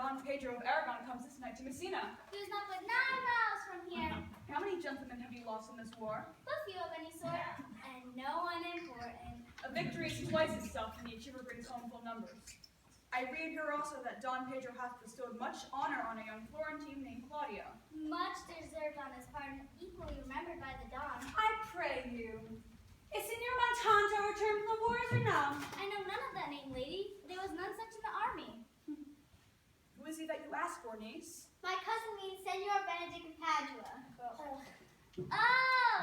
Don Pedro of Aragon comes this night to Messina. He was not but 9 miles from here. How many gentlemen have you lost in this war? But few of any sort, and no one important. A victory is twice itself when the achiever brings home full numbers. I read here also that Don Pedro hath bestowed much honor on a young Florentine named Claudio. Much deserved on his part, and equally remembered by the Don. I pray you, is Signor Montanto returned from the wars or no? I know none of that name, lady. There was none such in the army. Who is he that you ask for, niece? My cousin means Senor Benedict of Padua. Oh,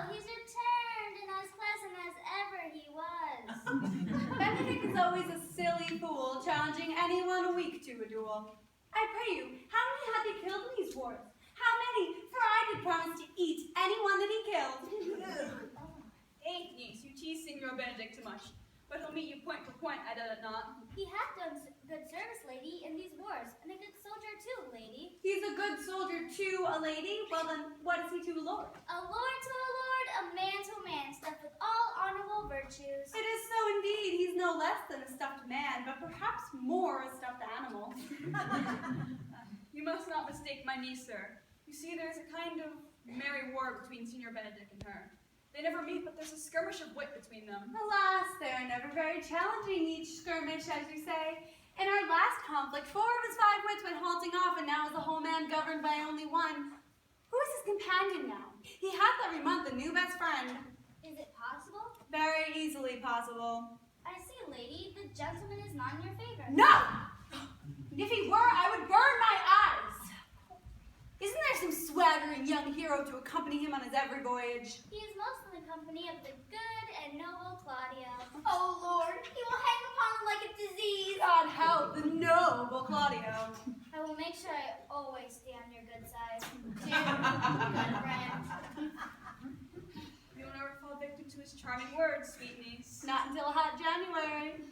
he's returned and as pleasant as ever he was. Benedict is always a silly fool, challenging anyone weak to a duel. I pray you, how many had they killed in these wars? How many? For I did promise to eat anyone that he killed. Niece, you tease Signor Benedict too much. But he'll meet you point for point, I doubt it not. He hath done good service, lady, in these wars, and a good soldier too, lady. He's a good soldier to a lady? Well then, what is he to a lord? A lord to a lord, a man to a man, stuffed with all honorable virtues. It is so indeed. He's no less than a stuffed man, but perhaps more a stuffed animal. You must not mistake my niece, sir. You see, there's a kind of merry war between Signor Benedict and her. They never meet, but there's a skirmish of wit between them. Alas, they are never very challenging, each skirmish, as you say. In our last conflict, 4 of his 5 wits went halting off, and now is the whole man governed by only one. Who is his companion now? He hath every month a new best friend. Is it possible? Very easily possible. I see, lady, the gentleman is not in your favor. No! If he were, I would burn my eyes. Isn't there some swaggering young hero to accompany him on his every voyage? He is most in the company of the good and noble Claudio. Oh, Lord, He will hang upon him like a disease. God help the noble Claudio. I will make sure I always stay on your good side. Dear good friend. You'll never fall victim to his charming words, sweet niece. Not until hot January.